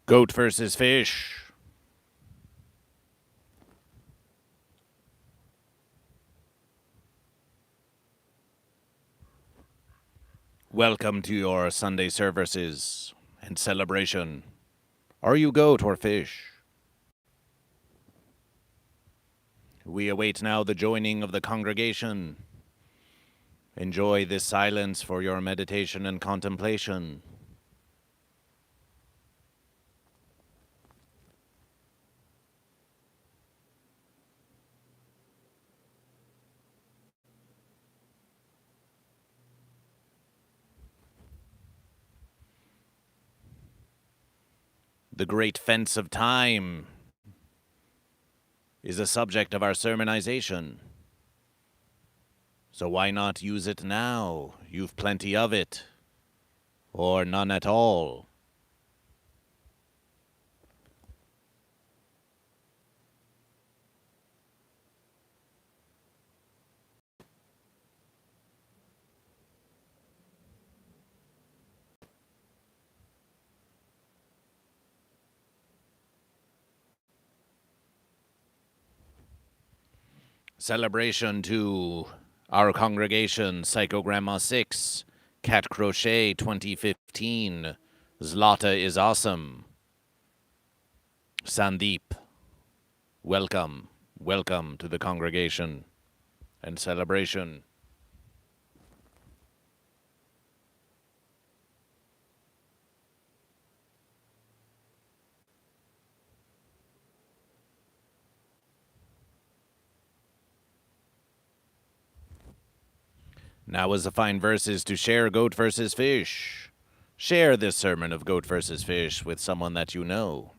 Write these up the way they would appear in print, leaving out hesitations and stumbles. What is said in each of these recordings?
Goat versus fish. Welcome to your Sunday services and celebration. Are you goat or fish? We await now the joining of the congregation. Enjoy this silence for your meditation and contemplation. The great fence of time is the subject of our sermonization. So why not use it now? You've plenty of it. Or none at all. Celebration to our congregation, Psychogramma 6, Cat Crochet 2015, Zlata is awesome. Sandeep, welcome to the congregation and celebration. Now is the fine verses to share Goat versus Fish. Share this sermon of Goat versus Fish with someone that you know.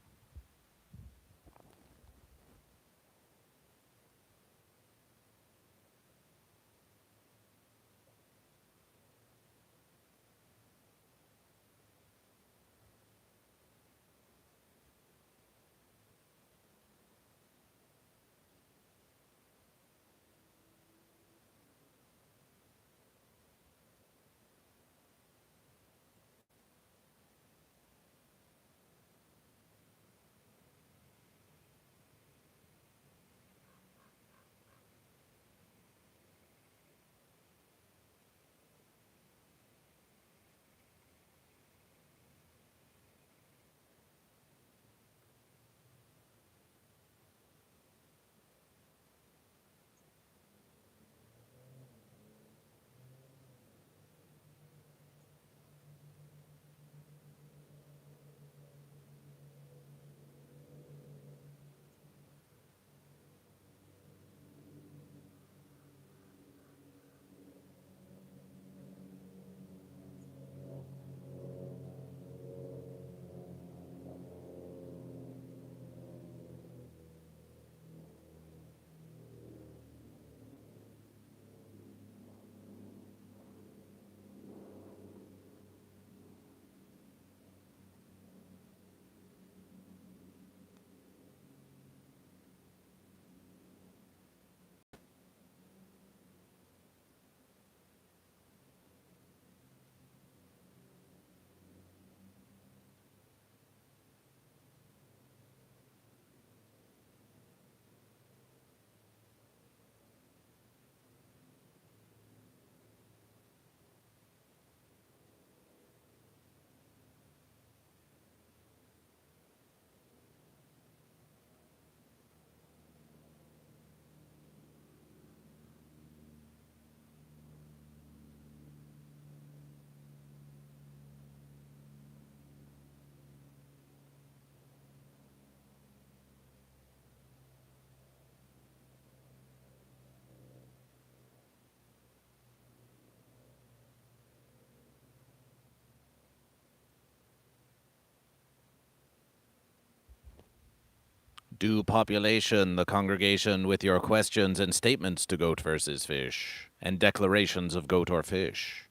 Do population the congregation with your questions and statements to Goat versus Fish, and declarations of goat or fish.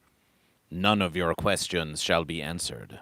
None of your questions shall be answered.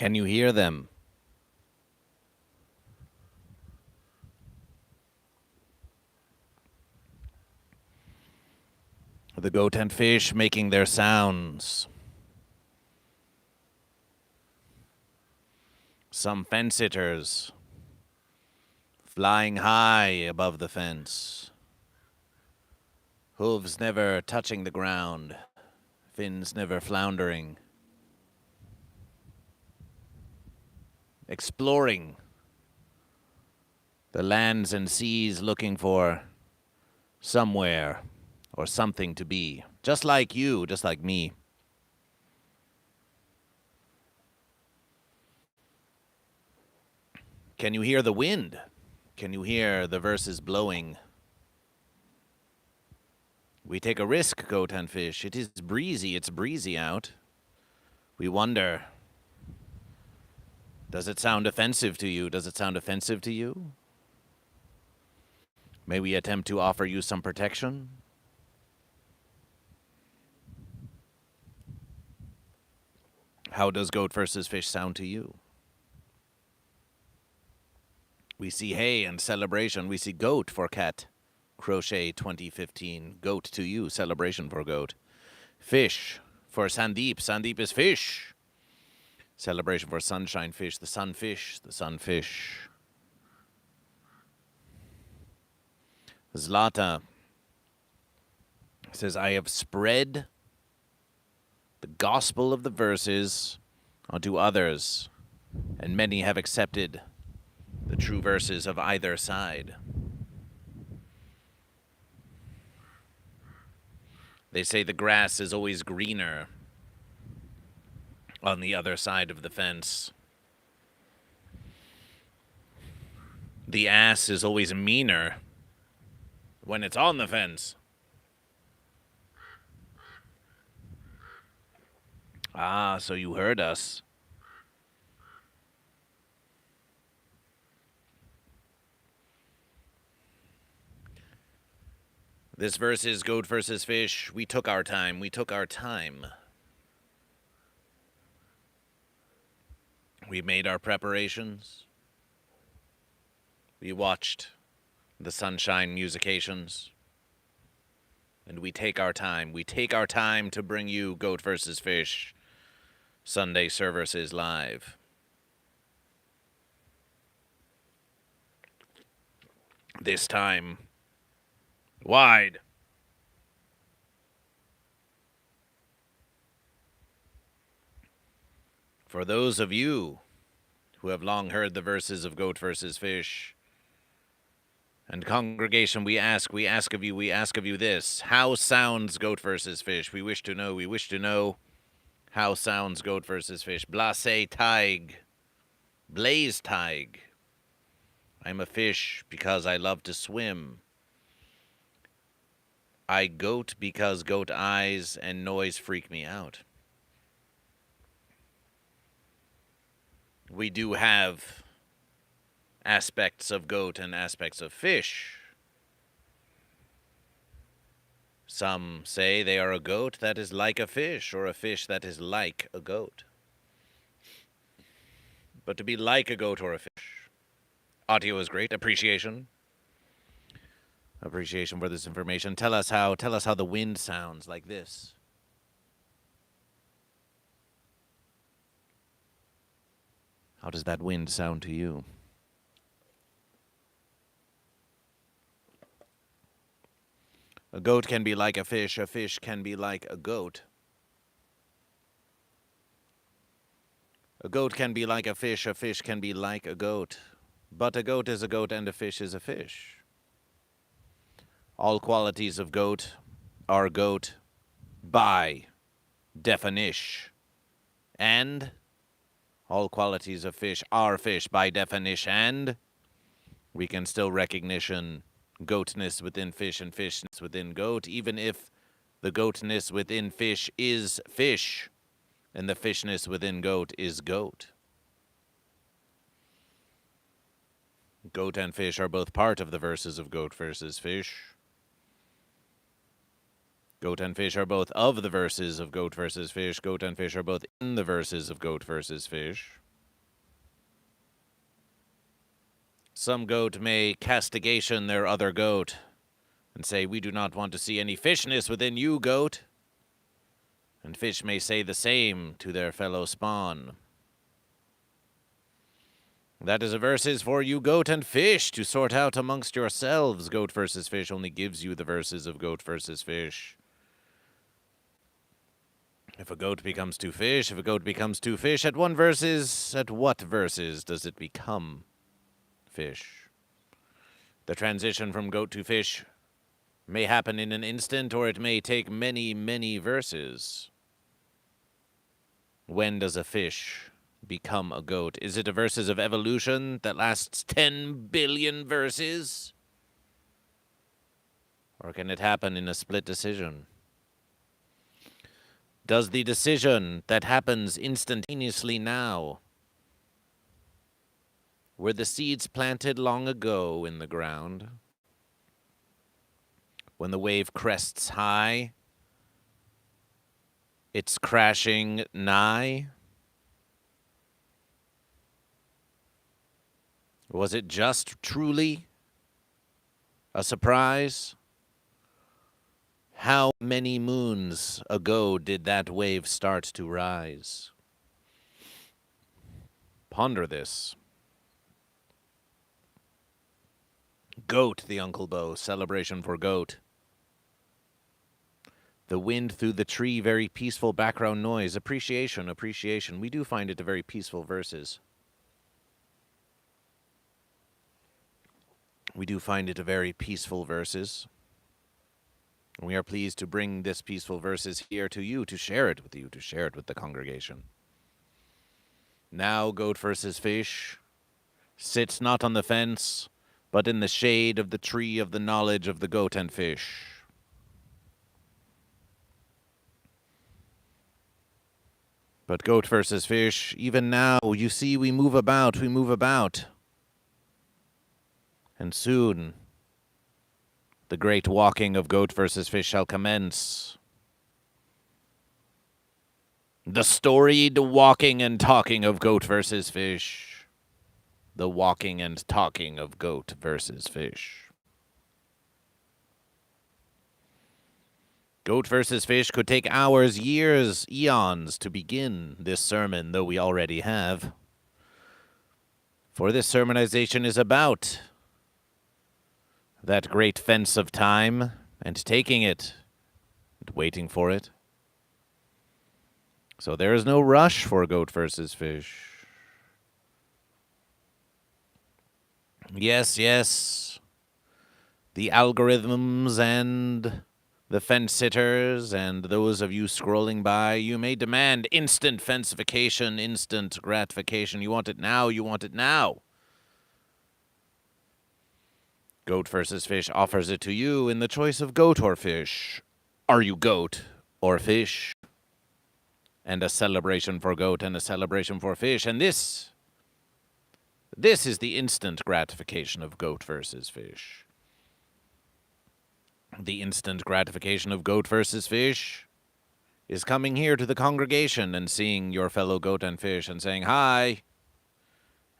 Can you hear them? The goat and fish making their sounds. Some fence-sitters flying high above the fence. Hooves never touching the ground. Fins never floundering. Exploring the lands and seas looking for somewhere or something to be. Just like you, just like me. Can you hear the wind? Can you hear the verses blowing? We take a risk, goat and fish. It is breezy, it's breezy out. We wonder, does it sound offensive to you? Does it sound offensive to you? May we attempt to offer you some protection? How does goat versus fish sound to you? We see hay and celebration. We see goat for cat. Crochet 2015. Goat to you. Celebration for goat. Fish for Sandeep. Sandeep is fish. Celebration for sunshine fish. The sunfish. The sunfish. Zlata says, I have spread the gospel of the verses onto others, and many have accepted the true verses of either side. They say the grass is always greener on the other side of the fence. The ass is always meaner when it's on the fence. Ah, so you heard us. This verse is goat versus fish. We took our time. We took our time. We made our preparations. We watched the sunshine musications. And we take our time. We take our time to bring you Goat versus Fish Sunday Servrsus live. This time, wide. For those of you who have long heard the verses of Goat versus Fish, and congregation, we ask of you this. How sounds Goat versus Fish? We wish to know how sounds Goat versus Fish. Blase Tig. Blaze Tig. I'm a fish because I love to swim. I goat because goat eyes and noise freak me out. We do have aspects of goat and aspects of fish. Some say they are a goat that is like a fish, or a fish that is like a goat. But to be like a goat or a fish, audio is great. Appreciation for this information. Tell us how the wind sounds like this. How does that wind sound to you? A goat can be like a fish can be like a goat. A goat can be like a fish can be like a goat. But a goat is a goat and a fish is a fish. All qualities of goat are goat by definition. And all qualities of fish are fish by definition. And we can still recognition goatness within fish and fishness within goat, even if the goatness within fish is fish and the fishness within goat is goat. Goat and fish are both part of the verses of Goat versus Fish. Goat and fish are both of the verses of Goat versus Fish. Goat and fish are both in the verses of Goat versus Fish. Some goat may castigation their other goat, and say, we do not want to see any fishness within you, goat. And fish may say the same to their fellow spawn. That is a verses for you, goat and fish, to sort out amongst yourselves. Goat versus Fish only gives you the verses of Goat versus Fish. If a goat becomes two fish, at one verses, at what verses does it become fish? The transition from goat to fish may happen in an instant, or it may take many, many verses. When does a fish become a goat? Is it a verses of evolution that lasts 10 billion verses? Or can it happen in a split decision? Does the decision that happens instantaneously now, were the seeds planted long ago in the ground, when the wave crests high, it's crashing nigh? Was it just truly a surprise? How many moons ago did that wave start to rise? Ponder this. Goat, the Uncle Bo, celebration for goat. The wind through the tree, very peaceful background noise. Appreciation, appreciation. We do find it a very peaceful verses. We do find it a very peaceful verses. We are pleased to bring this peaceful verses here to you, to share it with you, to share it with the congregation. Now Goat versus Fish sits not on the fence, but in the shade of the tree of the knowledge of the goat and fish. But Goat versus Fish, even now, you see, we move about. And soon, the great walking of Goat versus Fish shall commence. The storied walking and talking of Goat versus Fish. The walking and talking of Goat versus Fish. Goat versus Fish could take hours, years, eons to begin this sermon, though we already have. For this sermonization is about that great fence of time, and taking it, and waiting for it. So there is no rush for Goat versus Fish. Yes, the algorithms and the fence sitters and those of you scrolling by, you may demand instant fencification, instant gratification. You want it now. Goat versus Fish offers it to you in the choice of goat or fish. Are you goat or fish? And a celebration for goat and a celebration for fish. And this is the instant gratification of Goat versus Fish. The instant gratification of Goat versus Fish is coming here to the congregation and seeing your fellow goat and fish and saying hi,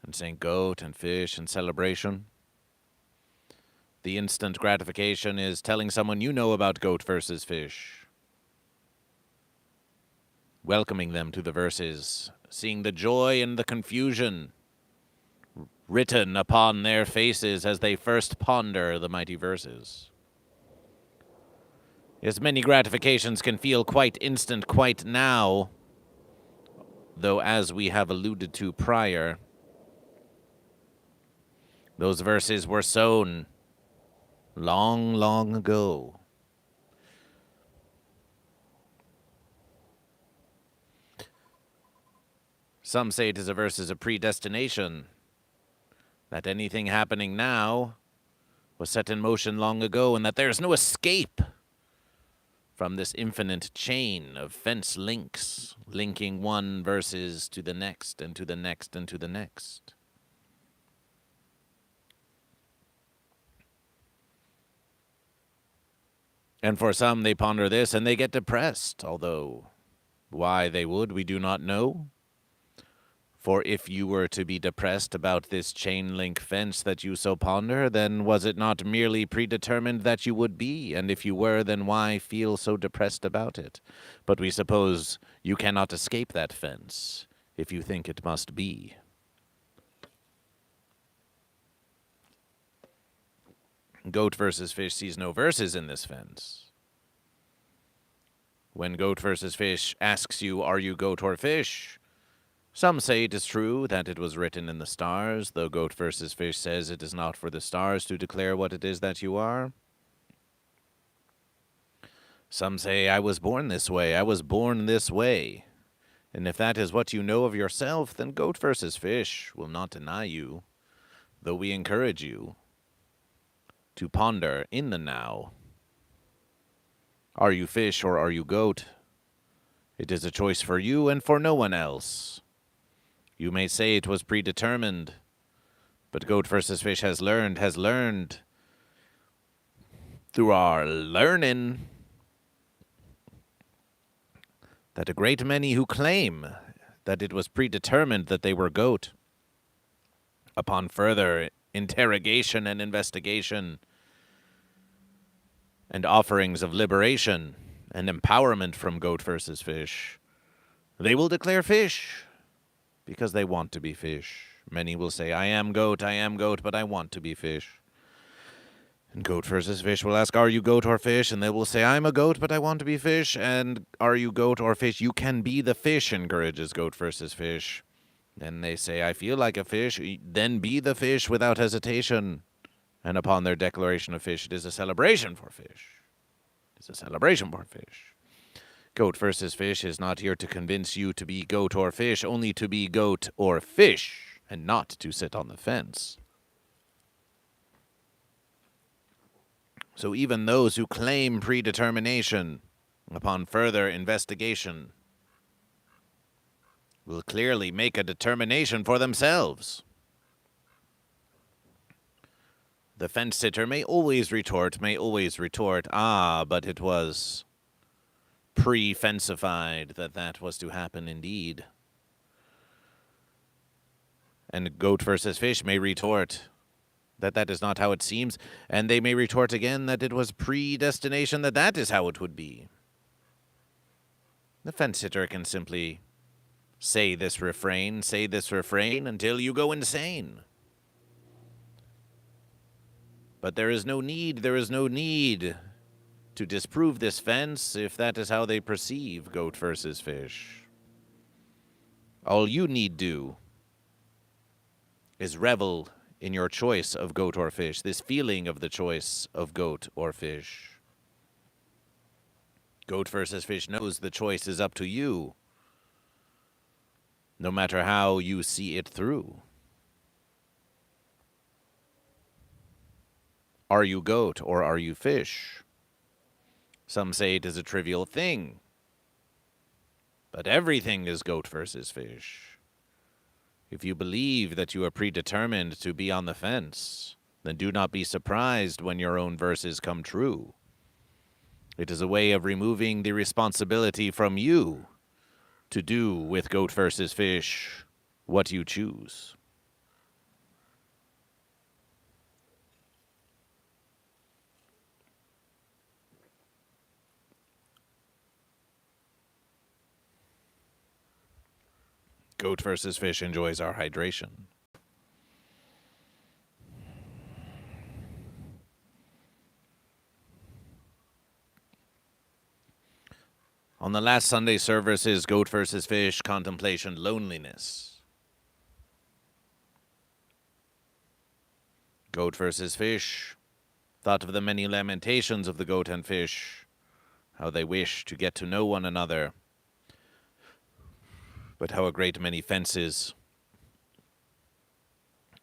and saying goat and fish and celebration. The instant gratification is telling someone you know about Goat versus Fish. Welcoming them to the verses, seeing the joy and the confusion written upon their faces as they first ponder the mighty verses. Yes, many gratifications can feel quite instant, quite now, though as we have alluded to prior, those verses were sown long, long ago. Some say it is a verses of predestination, that anything happening now was set in motion long ago, and that there is no escape from this infinite chain of fence links, linking one verses to the next, and to the next, and to the next. And for some, they ponder this and they get depressed, although why they would, we do not know. For if you were to be depressed about this chain-link fence that you so ponder, then was it not merely predetermined that you would be? And if you were, then why feel so depressed about it? But we suppose you cannot escape that fence, if you think it must be. GoatVsFish sees no verses in this fence. When GoatVsFish asks you, are you goat or fish? Some say it is true that it was written in the stars, though GoatVsFish says it is not for the stars to declare what it is that you are. Some say, I was born this way, I was born this way. And if that is what you know of yourself, then GoatVsFish will not deny you, though we encourage you to ponder in the now. Are you fish or are you goat? It is a choice for you and for no one else. You may say it was predetermined, but GoatVsFish has learned through our learning that a great many who claim that it was predetermined that they were goat, upon further interrogation and investigation and offerings of liberation and empowerment from GoatVsFish, they will declare fish because they want to be fish. Many will say, I am goat, but I want to be fish. And GoatVsFish will ask, are you goat or fish? And they will say, I'm a goat, but I want to be fish. And are you goat or fish? You can be the fish, encourages GoatVsFish. Then they say, I feel like a fish. Then be the fish without hesitation. And upon their declaration of fish, it is a celebration for fish. It's a celebration for fish. GoatVsFish is not here to convince you to be goat or fish, only to be goat or fish, and not to sit on the fence. So even those who claim predetermination, upon further investigation, will clearly make a determination for themselves. The fence-sitter may always retort, ah, but it was pre-fencified that was to happen indeed. And GoatVsFish may retort that is not how it seems, and they may retort again that it was predestination, that is how it would be. The fence-sitter can simply say this refrain until you go insane. But there is no need to disprove this fence if that is how they perceive GoatVsFish. All you need do is revel in your choice of goat or fish, this feeling of the choice of goat or fish. GoatVsFish knows the choice is up to you, no matter how you see it through. Are you goat or are you fish? Some say it is a trivial thing, but everything is GoatVsFish. If you believe that you are predetermined to be on the fence, then do not be surprised when your own verses come true. It is a way of removing the responsibility from you to do with GoatVsFish what you choose. GoatVsFish enjoys our hydration. On the last Sunday Servrsus, GoatVsFish contemplation loneliness. GoatVsFish thought of the many lamentations of the goat and fish, how they wish to get to know one another, but how a great many fences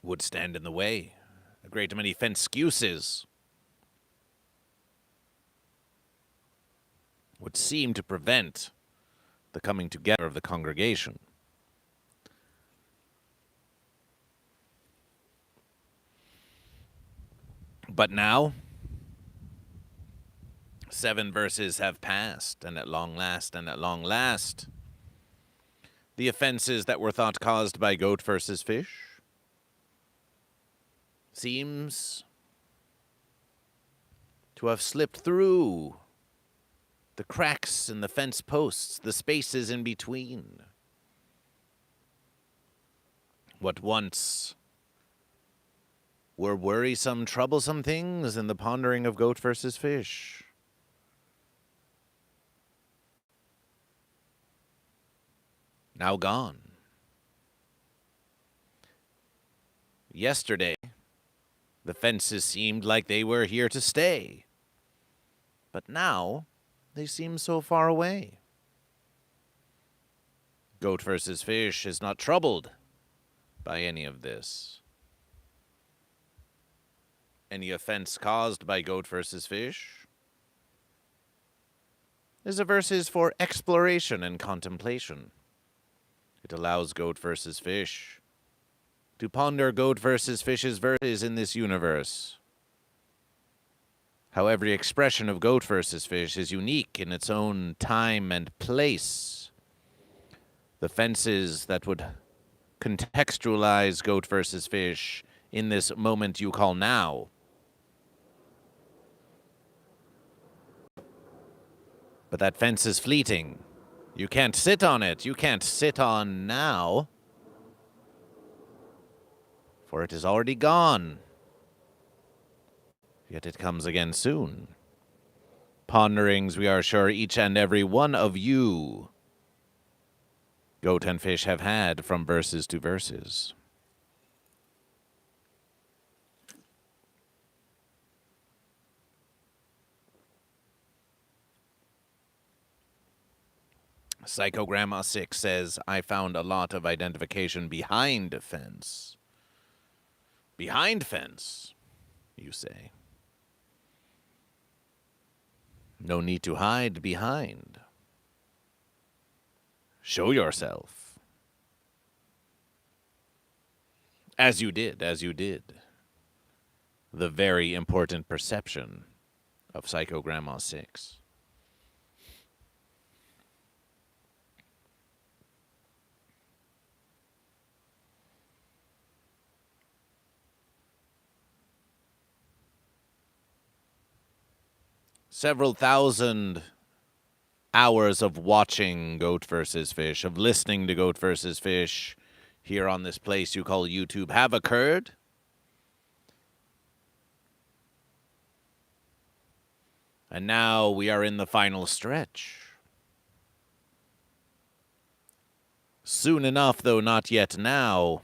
would stand in the way, a great many fence-excuses would seem to prevent the coming together of the congregation. But now, 7 verses have passed, and at long last, The offenses that were thought caused by goat versus fish seems to have slipped through the cracks in the fence posts, the spaces in between. What once were worrisome, troublesome things in the pondering of goat versus fish now gone. Yesterday, the fences seemed like they were here to stay, but now they seem so far away. Goat versus fish is not troubled by any of this. Any offense caused by goat versus fish is a versus for exploration and contemplation. It allows goat versus fish to ponder goat versus fish's verses in this universe. How every expression of goat versus fish is unique in its own time and place. The fences that would contextualize goat versus fish in this moment you call now but that fence is fleeting. You can't sit on it. You can't sit on now, for it is already gone. Yet it comes again soon. Ponderings, we are sure each and every one of you, goat and fish, have had from verses to verses. Psychogramma 6 says, I found a lot of identification behind a fence. Behind fence, you say. No need to hide behind. Show yourself. As you did. The very important perception of Psychogramma 6. Several thousand hours of watching goat versus fish, of listening to goat versus fish here on this place you call YouTube have occurred. And now we are in the final stretch. Soon enough, though not yet now,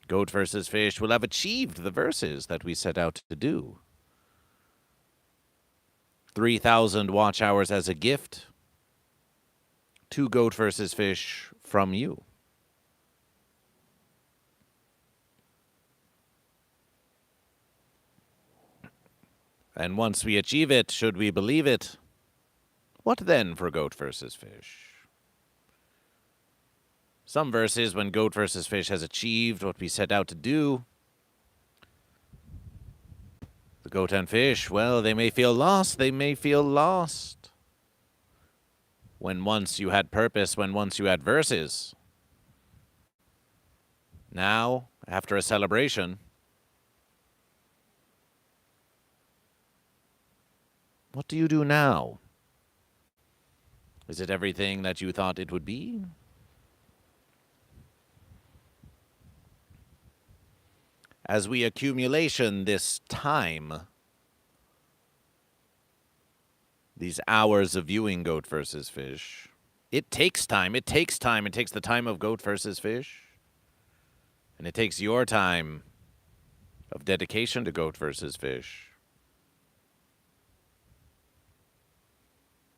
goat versus fish will have achieved the verses that we set out to do. 3,000 watch hours as a gift to goat versus fish from you. And once we achieve it, should we believe it, what then for goat versus fish? Some verses, when goat versus fish has achieved what we set out to do, the goat and fish, well, they may feel lost. When once you had purpose, when once you had verses. Now, after a celebration, what do you do now? Is it everything that you thought it would be? As we accumulation this time, these hours of viewing goat versus fish, it takes time. It takes the time of goat versus fish. And it takes your time of dedication to goat versus fish.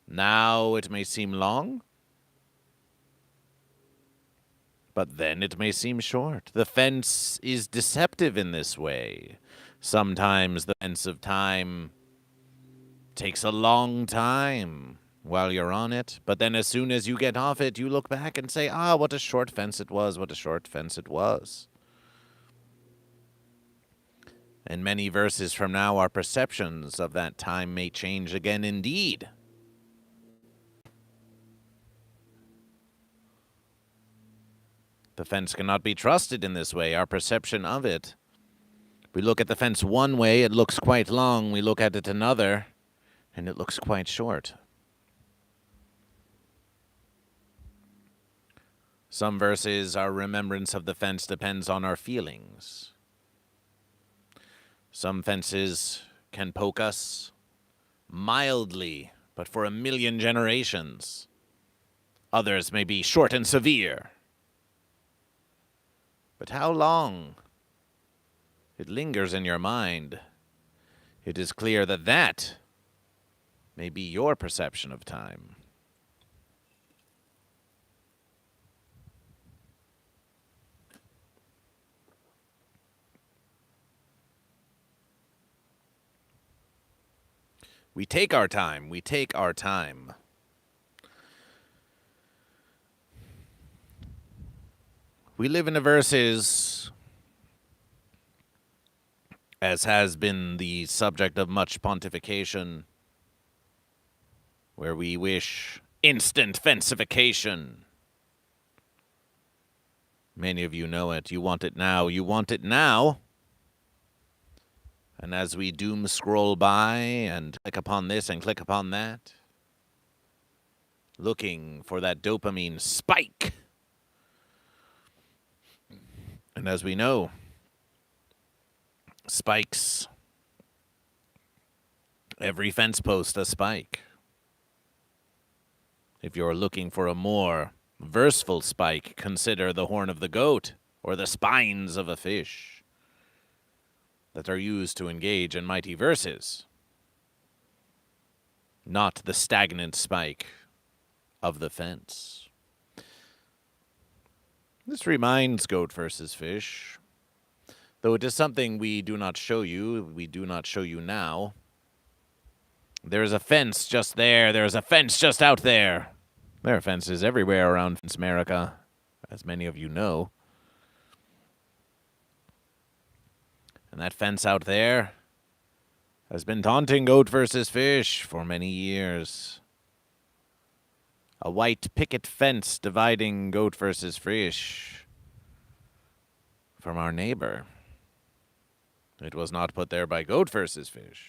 Now it may seem long, but then it may seem short. The fence is deceptive in this way. Sometimes the fence of time takes a long time while you're on it, but then as soon as you get off it, you look back and say, what a short fence it was, what a short fence it was. And many verses from now, our perceptions of that time may change again indeed. The fence cannot be trusted in this way, our perception of it. We look at the fence one way, it looks quite long. We look at it another, and it looks quite short. Some verses, our remembrance of the fence depends on our feelings. Some fences can poke us mildly, but for 1,000,000 generations. Others may be short and severe. But how long? It lingers in your mind. It is clear that that may be your perception of time. We take our time. We take our time. We live in a verses, as has been the subject of much pontification, where we wish instant fencification. Many of you know it. You want it now. You want it now. And as we doom scroll by and click upon this and click upon that, looking for that dopamine spike. And as we know, spikes, every fence post a spike. If you're looking for a more verseful spike, consider the horn of the goat or the spines of a fish that are used to engage in mighty verses, not the stagnant spike of the fence. This reminds GoatVsFish, though it is something we do not show you now. There is a fence just there. There is a fence just out there. There are fences everywhere around America, as many of you know. And that fence out there has been taunting GoatVsFish for many years. A white picket fence dividing GoatVsFish from our neighbor. It was not put there by GoatVsFish.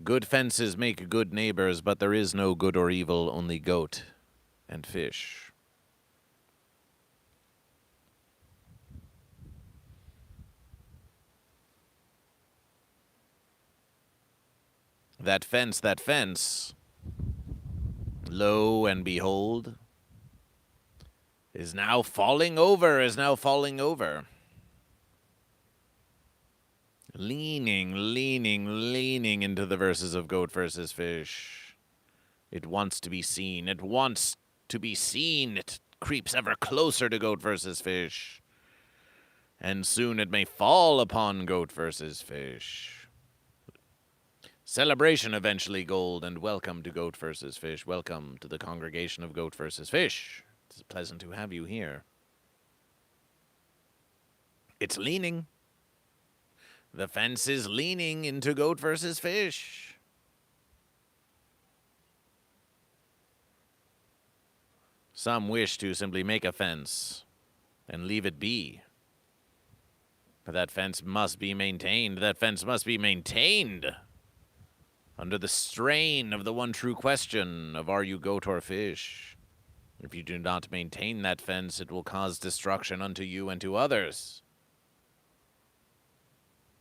Good fences make good neighbors, but there is no good or evil, only goat and fish. That fence, lo and behold, is now falling over. Leaning into the verses of GoatVsFish. It wants to be seen. It creeps ever closer to GoatVsFish. And soon it may fall upon GoatVsFish. Celebration eventually gold, and welcome to GoatVsFish. Welcome to the congregation of GoatVsFish. It's pleasant to have you here. It's leaning. The fence is leaning into GoatVsFish. Some wish to simply make a fence and leave it be. But that fence must be maintained. That fence must be maintained under the strain of the one true question of are you goat or fish? If you do not maintain that fence, it will cause destruction unto you and to others.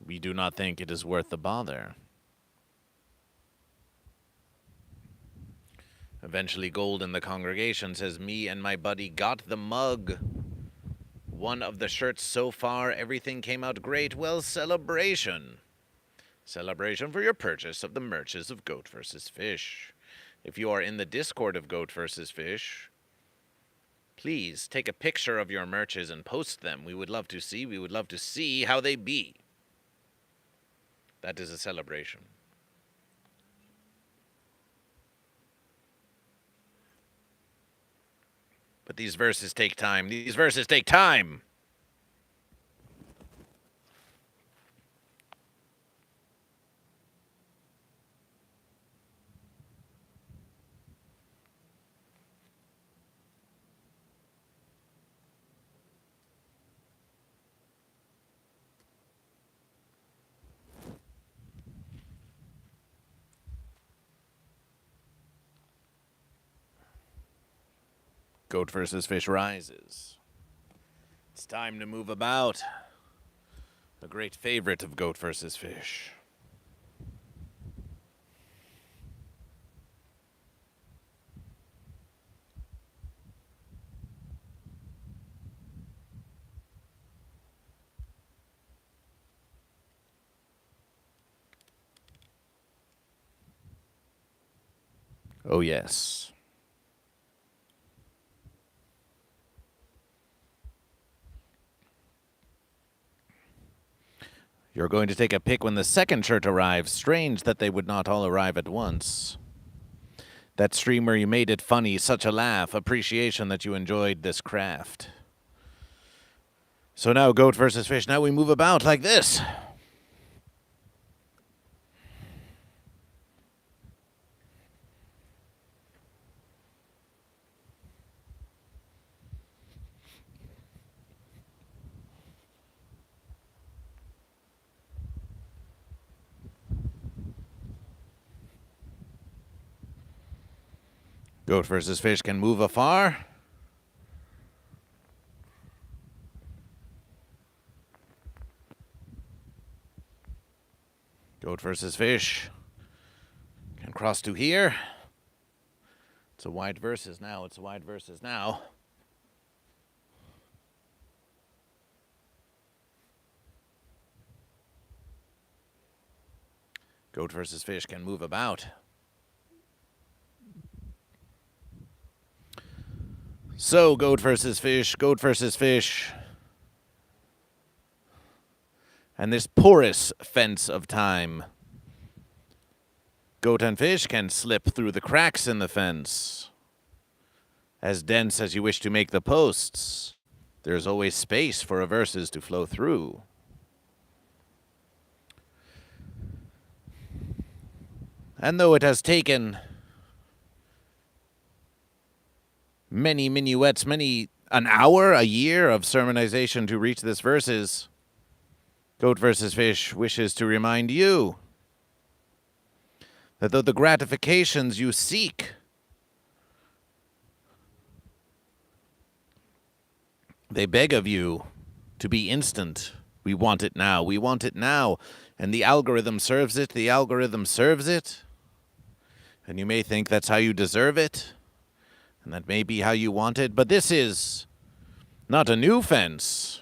We do not think it is worth the bother. Eventually, Gold in the congregation says, me and my buddy got the mug. One of the shirts so far, everything came out great. Well, celebration. Celebration for your purchase of the merches of GoatVsFish. If you are in the Discord of GoatVsFish, please take a picture of your merches and post them. We would love to see how they be. That is a celebration. But these verses take time. Goat versus fish rises. It's time to move about. A great favorite of goat versus fish. Oh, yes. You're going to take a pick when the second shirt arrives. Strange that they would not all arrive at once. That streamer, you made it funny, such a laugh. Appreciation that you enjoyed this craft. So now, goat versus fish. Now we move about like this. Goat versus fish can move afar. Goat versus fish can cross to here. It's a wide versus now. It's a wide versus now. Goat versus fish can move about. So, goat versus fish, goat versus fish. And this porous fence of time. Goat and fish can slip through the cracks in the fence. As dense as you wish to make the posts, there's always space for a versus to flow through. And though it has taken many minuets, an hour, a year of sermonization to reach this versus, Goat versus Fish wishes to remind you that though the gratifications you seek they beg of you to be instant. We want it now. We want it now. And the algorithm serves it. The algorithm serves it. And you may think that's how you deserve it. And that may be how you want it. But this is not a new fence.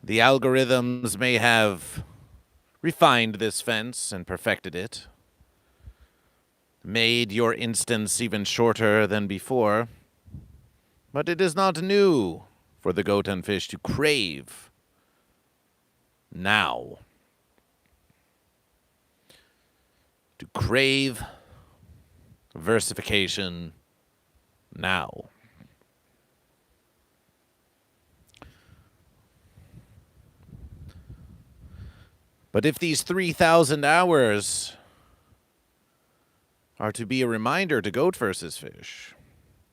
The algorithms may have refined this fence and perfected it. Made your instance even shorter than before. But it is not new for the goat and fish to crave now. To crave versification now. But if these 3,000 hours are to be a reminder to goat versus fish,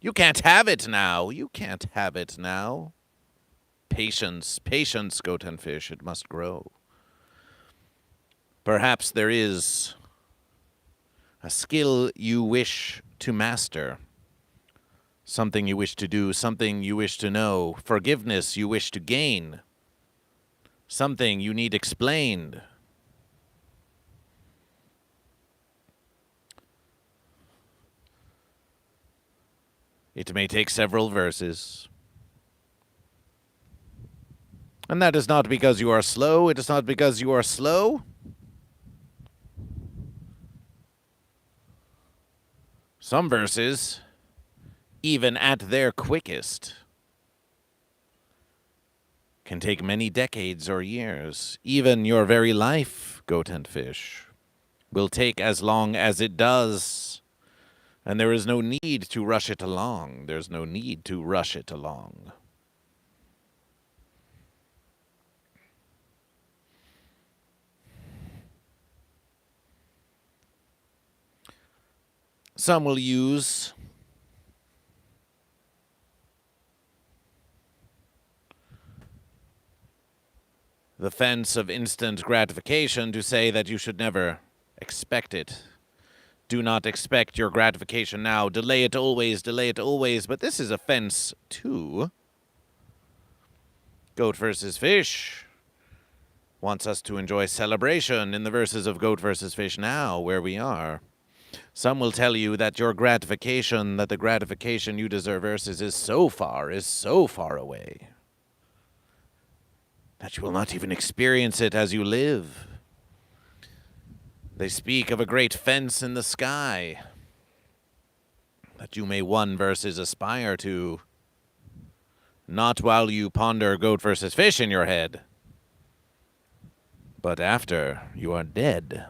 you can't have it now. You can't have it now. Patience, patience, goat and fish, it must grow. Perhaps there is a skill you wish to master. Something you wish to do, something you wish to know, forgiveness you wish to gain. Something you need explained. It may take several verses. And that is not because you are slow. It is not because you are slow. Some verses, even at their quickest, can take many decades or years. Even your very life, goat and fish, will take as long as it does. And there is no need to rush it along. There's no need to rush it along. Some will use the fence of instant gratification to say that you should never expect it. Do not expect your gratification now. Delay it always, delay it always. But this is offense 2. Goat versus Fish wants us to enjoy celebration in the verses of Goat versus Fish now, where we are. Some will tell you that your gratification, that the gratification you deserve versus is so far away, that you will not even experience it as you live. They speak of a great fence in the sky that you may one versus aspire to, not while you ponder Goat versus Fish in your head, but after you are dead.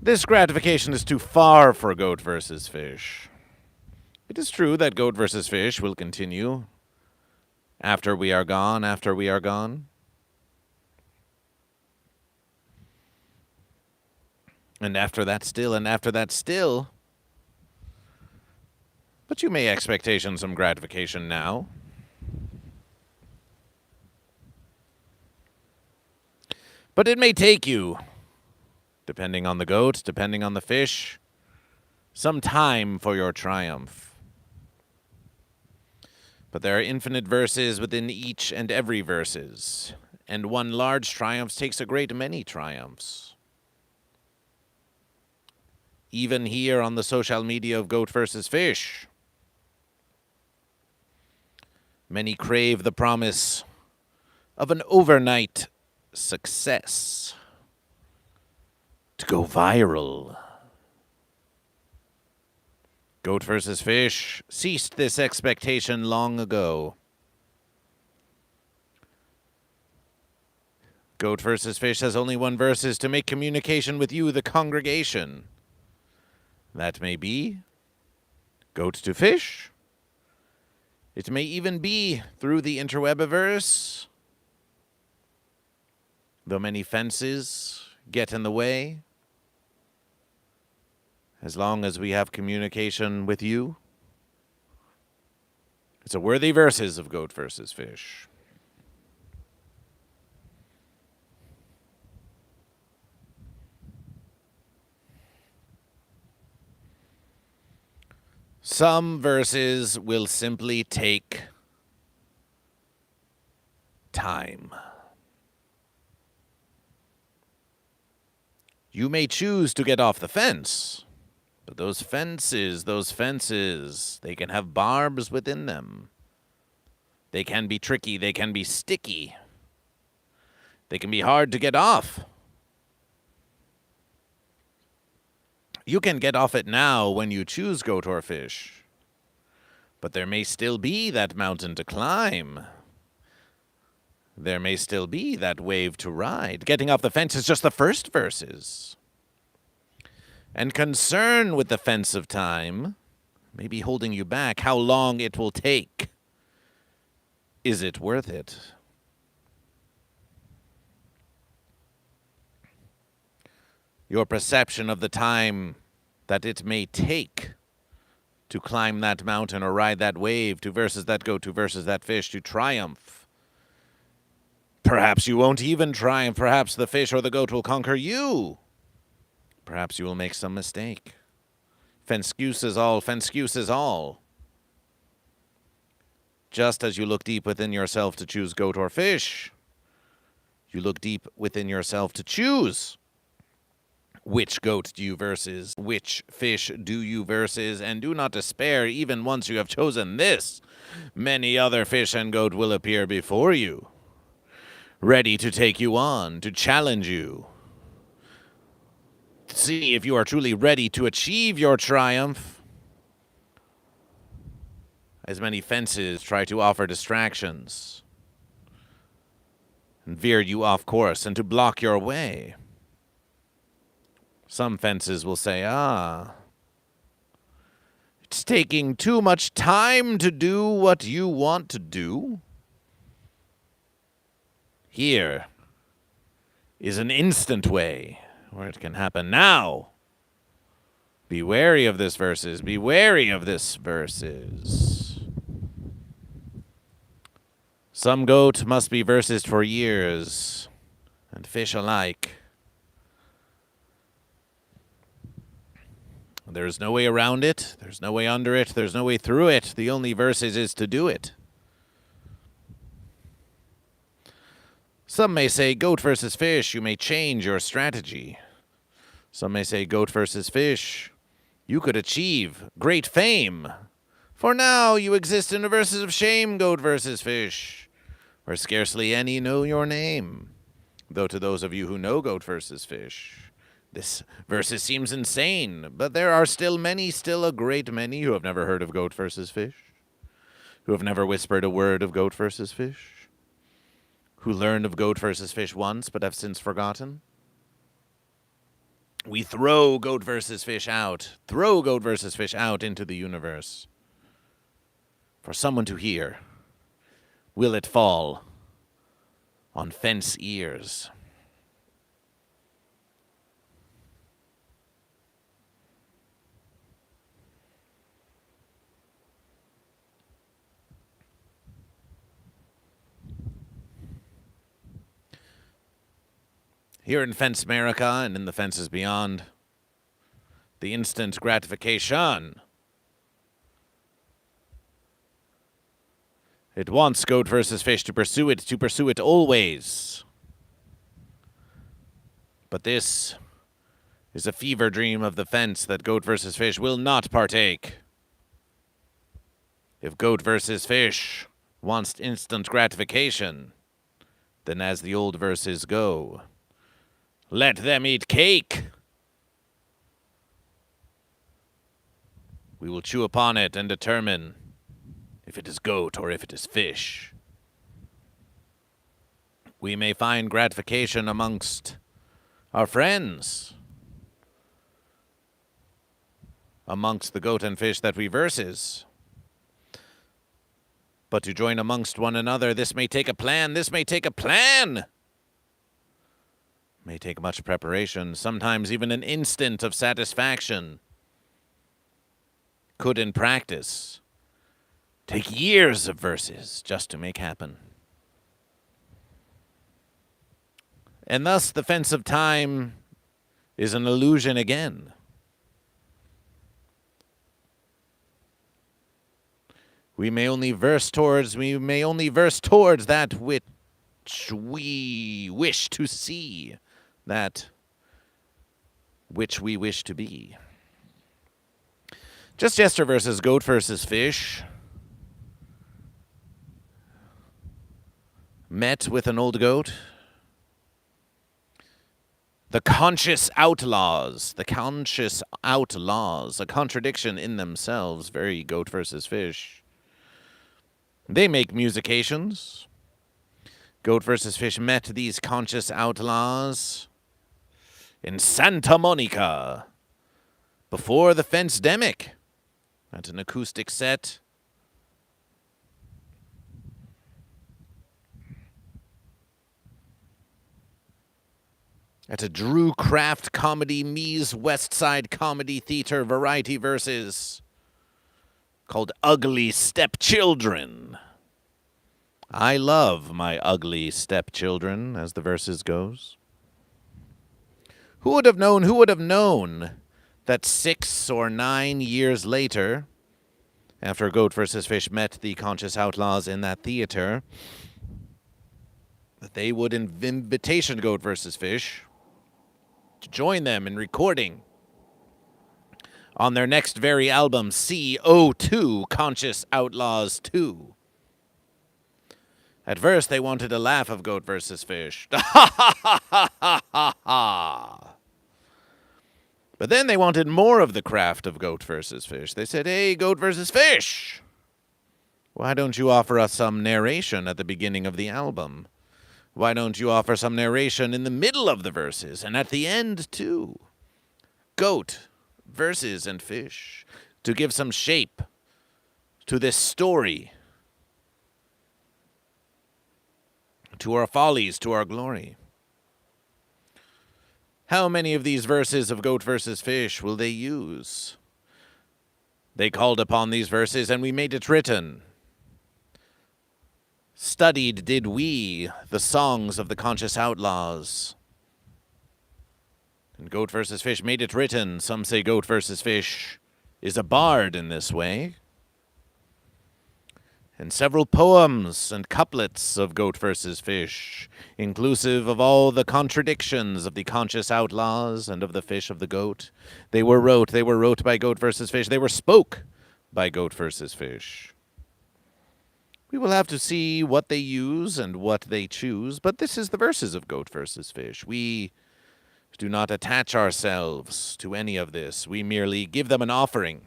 This gratification is too far for Goat versus Fish. It is true that Goat versus Fish will continue after we are gone, And after that still. But you may expectation some gratification now. But it may take you, depending on the goat, depending on the fish, some time for your triumph. But there are infinite verses within each and every verses, and one large triumph takes a great many triumphs. Even here on the social media of Goat versus Fish, many crave the promise of an overnight success, to go viral. Goat versus Fish ceased this expectation long ago. Goat versus Fish has only one versus to make communication with you, the congregation. That may be goat to fish. It may even be through the interwebiverse, though many fences get in the way. As long as we have communication with you, it's a worthy verses of Goat versus Fish. Some verses will simply take time. You may choose to get off the fence, but those fences, they can have barbs within them. They can be tricky, they can be sticky. They can be hard to get off. You can get off it now when you choose goat or fish, but there may still be that mountain to climb. There may still be that wave to ride. Getting off the fence is just the first verses. And concern with the fence of time may be holding you back. How long it will take. Is it worth it? Your perception of the time that it may take to climb that mountain or ride that wave, to versus that goat, to versus that fish, to triumph. Perhaps you won't even triumph. Perhaps the fish or the goat will conquer you. Perhaps you will make some mistake. Fenscuse is all. Just as you look deep within yourself to choose goat or fish, you look deep within yourself to choose which goat do you versus, which fish do you versus, and do not despair even once you have chosen this. Many other fish and goat will appear before you, ready to take you on, to challenge you. See if you are truly ready to achieve your triumph. As many fences try to offer distractions and veer you off course and to block your way. Some fences will say, it's taking too much time to do what you want to do. Here is an instant way where it can happen now. Be wary of this verses. Be wary of this verses. Some goat must be versed for years, and fish alike. There's no way around it. There's no way under it. There's no way through it. The only verses is to do it. Some may say, goat versus fish, you may change your strategy. Some may say, goat versus fish, you could achieve great fame. For now you exist in a verses of shame, goat versus fish, where scarcely any know your name. Though to those of you who know goat versus fish, this versus seems insane, but there are still a great many, who have never heard of goat versus fish, who have never whispered a word of goat versus fish, who learned of goat versus fish once but have since forgotten. We throw goat versus fish out into the universe for someone to hear. Will it fall on fence ears? Here in Fence America and in the fences beyond, the instant gratification. It wants goat versus fish to pursue it always. But this is a fever dream of the fence that goat versus fish will not partake. If goat versus fish wants instant gratification, then as the old verses go, let them eat cake. We will chew upon it and determine if it is goat or if it is fish. We may find gratification amongst our friends, amongst the goat and fish that we verses. But to join amongst one another, this may take a plan. May take much preparation, sometimes even an instant of satisfaction. Could in practice take years of verses just to make happen. And thus the fence of time is an illusion again. We may only verse towards that which we wish to see, that which we wish to be. Just yesterday versus goat versus fish met with an old goat. The conscious outlaws, a contradiction in themselves, very goat versus fish. They make musications. Goat versus fish met these conscious outlaws in Santa Monica before the fence-demic at an acoustic set. At a Drew Craft Comedy Me's West Side Comedy Theater variety verses called Ugly Stepchildren. I love my ugly stepchildren, as the verses goes. Who would have known that 6 or 9 years later, after Goat versus Fish met the conscious outlaws in that theater, that they would invitation Goat versus Fish to join them in recording on their next very album, CO2, Conscious Outlaws 2. At first, they wanted a laugh of Goat versus Fish. Ha ha ha ha ha ha. But then they wanted more of the craft of Goat versus Fish. They said, hey, Goat versus Fish, why don't you offer us some narration at the beginning of the album? Why don't you offer some narration in the middle of the verses and at the end, too? Goat, verses, and fish, to give some shape to this story, to our follies, to our glory. How many of these verses of Goat versus Fish will they use? They called upon these verses, and we made it written. Studied did we the songs of the conscious outlaws. And GoatVsFish made it written. Some say GoatVsFish is a bard in this way. And several poems and couplets of GoatVsFish, inclusive of all the contradictions of the conscious outlaws and of the fish of the goat. They were wrote by GoatVsFish. They were spoke by GoatVsFish. We will have to see what they use and what they choose, but this is the verses of GoatVsFish. We do not attach ourselves to any of this. We merely give them an offering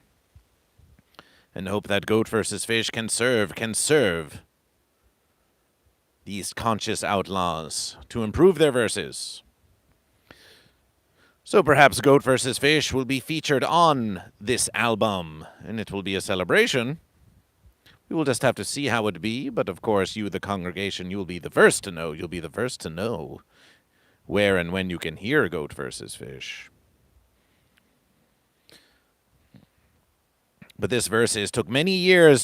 and hope that GoatVsFish can serve these conscious outlaws to improve their verses. So perhaps GoatVsFish will be featured on this album, and it will be a celebration. We will just have to see how it be, but of course you, the congregation, you will be the first to know. You'll be the first to know where and when you can hear GoatVsFish. But this verses took many years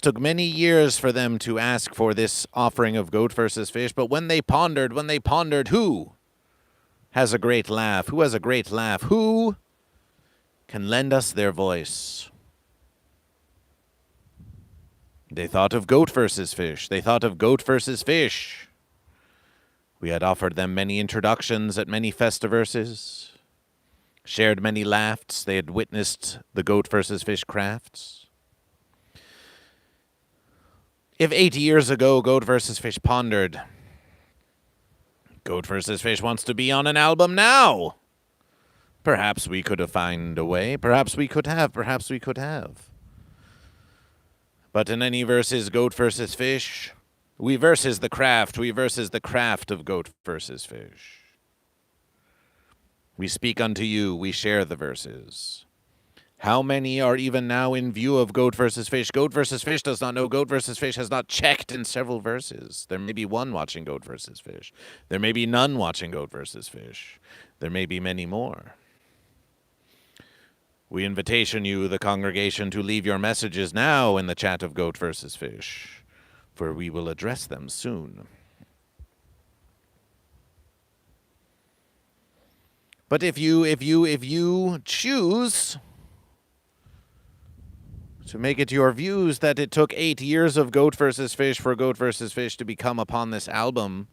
for them to ask for this offering of GoatVsFish. But when they pondered, who has a great laugh? Who has a great laugh? Who can lend us their voice? They thought of GoatVsFish. They thought of GoatVsFish. We had offered them many introductions at many festiverses, shared many laughs. They had witnessed the GoatVsFish crafts. If 8 years ago GoatVsFish pondered, GoatVsFish wants to be on an album now, perhaps we could have found a way. Perhaps we could have. But in any verses, GoatVsFish, we versus the craft of GoatVsFish. We speak unto you, we share the verses. How many are even now in view of GoatVsFish? GoatVsFish does not know. GoatVsFish has not checked in several verses. There may be one watching GoatVsFish. There may be none watching GoatVsFish. There may be many more. We invitation you, the congregation, to leave your messages now in the chat of GoatVsFish, for we will address them soon. But if you choose to make it your views that it took 8 years of GoatVsFish for GoatVsFish to become upon this album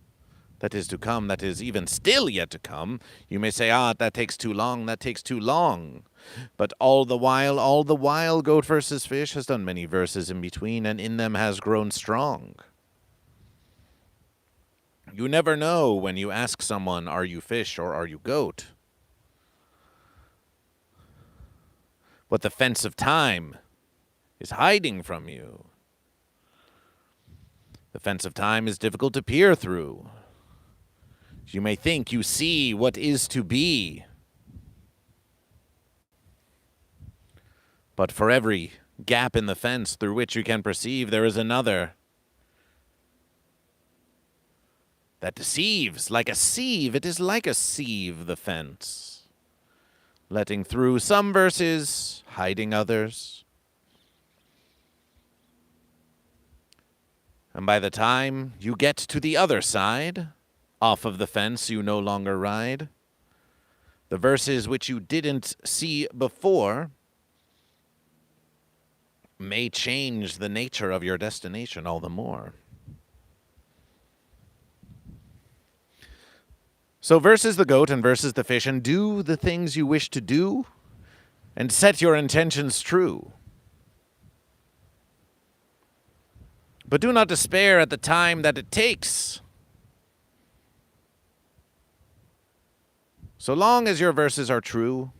that is to come, that is even still yet to come, you may say, that takes too long. But all the while, GoatVsFish has done many verses in between, and in them has grown strong. You never know when you ask someone, are you fish or are you goat? What the fence of time is hiding from you. The fence of time is difficult to peer through. You may think you see what is to be, but for every gap in the fence through which you can perceive, there is another that deceives like a sieve. It is like a sieve, the fence, letting through some verses, hiding others. And by the time you get to the other side, off of the fence you no longer ride, the verses which you didn't see before may change the nature of your destination all the more. So versus the goat and versus the fish, and do the things you wish to do, and set your intentions true. But do not despair at the time that it takes. So long as your verses are true,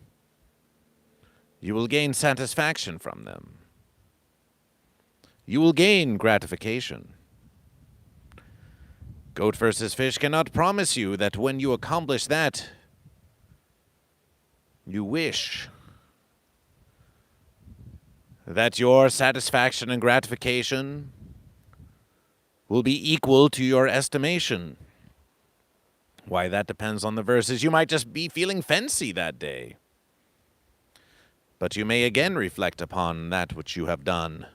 you will gain satisfaction from them. You will gain gratification. GoatVsFish cannot promise you that when you accomplish that, you wish that your satisfaction and gratification will be equal to your estimation. Why, that depends on the verses. You might just be feeling fancy that day. But you may again reflect upon that which you have done.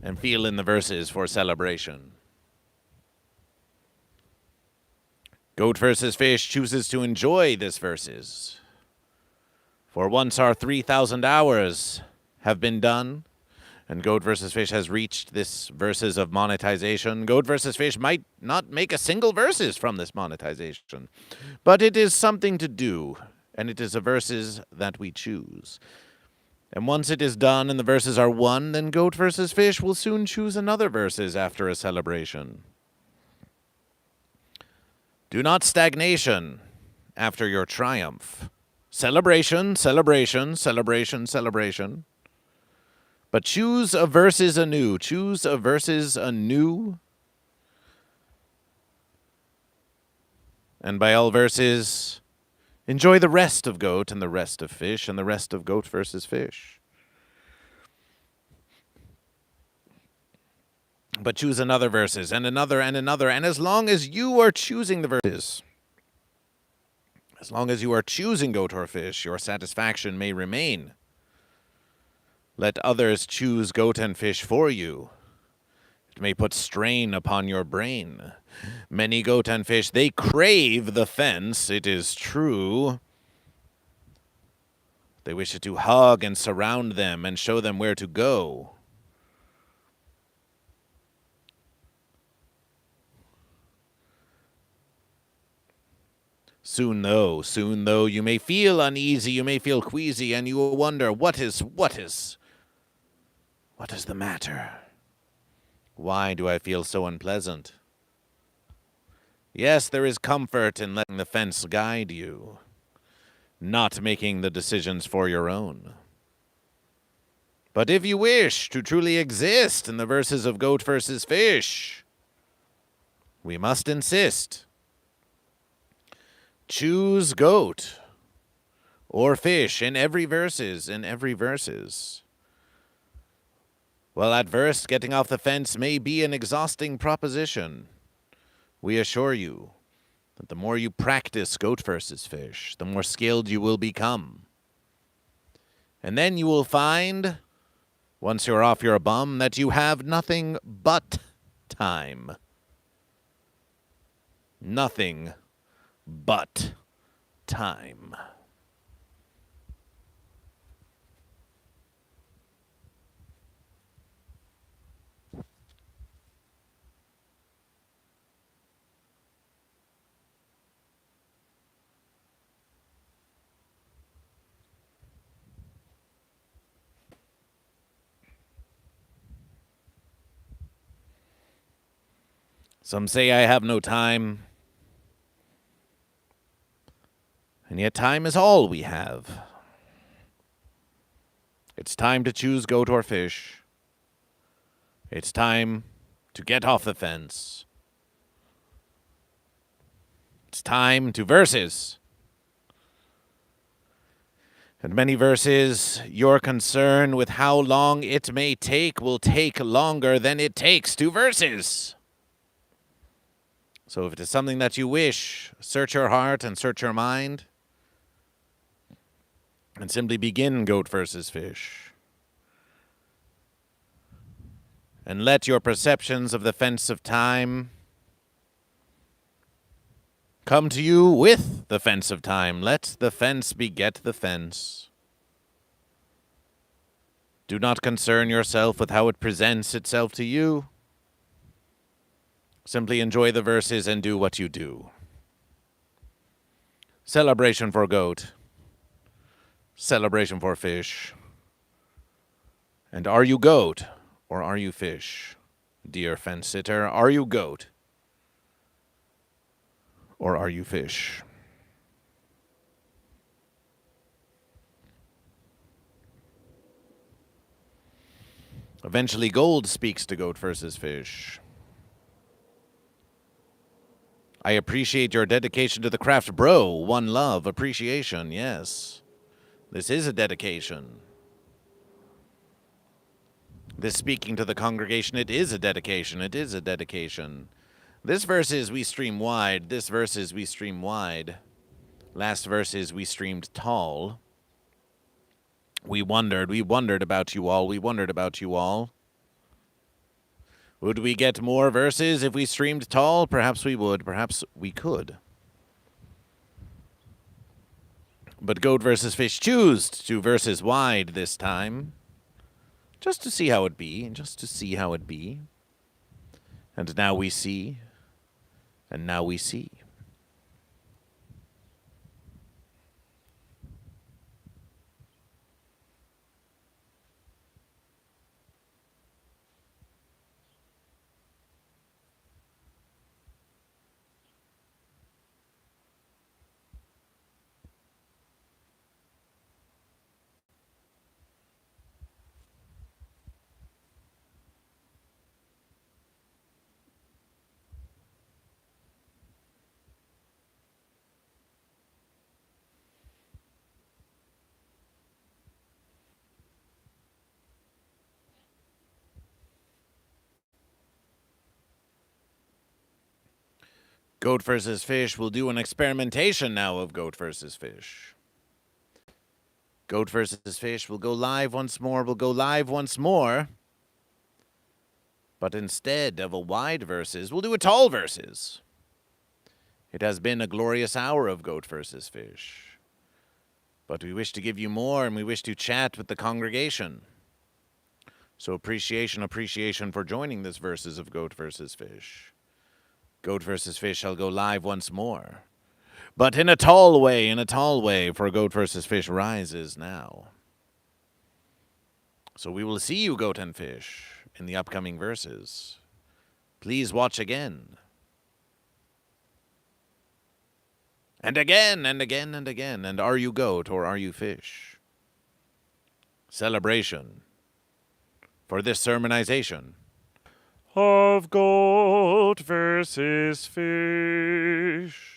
And feel in the verses for celebration. GoatVsFish chooses to enjoy this versus. For once our 3,000 hours have been done, and GoatVsFish has reached this versus of monetization, GoatVsFish might not make a single versus from this monetization. But it is something to do, and it is a versus that we choose. And once it is done and the verses are won, then GoatVsFish will soon choose another versus after a celebration. Do not stagnation after your triumph. Celebration, celebration, celebration, celebration. But choose a versus anew. Choose a versus anew. And by all verses, enjoy the rest of Goat and the rest of Fish and the rest of GoatVsFish. But choose another versus and another and another. And as long as you are choosing the verses, as long as you are choosing Goat or Fish, your satisfaction may remain. Let others choose Goat and Fish for you. It may put strain upon your brain. Many Goat and Fish, they crave the fence, it is true. They wish it to hug and surround them and show them where to go. Soon though, you may feel uneasy, you may feel queasy, and you will wonder, what is the matter? Why do I feel so unpleasant? Yes, there is comfort in letting the fence guide you, not making the decisions for your own. But if you wish to truly exist in the verses of GoatVsFish, we must insist. Choose Goat or Fish in every verses, Well, at first, getting off the fence may be an exhausting proposition. We assure you that the more you practice GoatVsFish, the more skilled you will become. And then you will find, once you're off your bum, that you have nothing but time. Nothing but time. Some say I have no time. And yet time is all we have. It's time to choose Goat or Fish. It's time to get off the fence. It's time to verses. And many verses, your concern with how long it may take will take longer than it takes to verses. So if it is something that you wish, search your heart and search your mind. And simply begin GoatVsFish. And let your perceptions of the fence of time come to you with the fence of time. Let the fence beget the fence. Do not concern yourself with how it presents itself to you. Simply enjoy the verses and do what you do. Celebration for Goat. Celebration for Fish. And are you Goat or are you Fish? Dear fence sitter, are you Goat or are you Fish? Eventually Gold speaks to GoatVsFish. I appreciate your dedication to the craft, bro. One love, appreciation, yes. This is a dedication. This speaking to the congregation, it is a dedication. It is a dedication. This verses we stream wide. This verses we stream wide. Last verses we streamed tall. We wondered about you all. We wondered about you all. Would we get more verses if we streamed tall? Perhaps we would. Perhaps we could. But Goat versus Fish choose to versus wide this time. Just to see how it be, just to see how it be. And now we see, and now we see. Goat versus Fish will do an experimentation now of Goat versus Fish. Goat versus Fish will go live once more, But instead of a wide versus, we'll do a tall versus. It has been a glorious hour of Goat versus Fish. But we wish to give you more, and we wish to chat with the congregation. So appreciation for joining this versus of Goat versus Fish. Goat versus Fish shall go live once more. But in a tall way, for Goat versus Fish rises now. So we will see you, Goat and Fish, in the upcoming verses. Please watch again. And again, and again, and again. And are you goat or are you fish? Celebration for this sermonization of Goat versus Fish.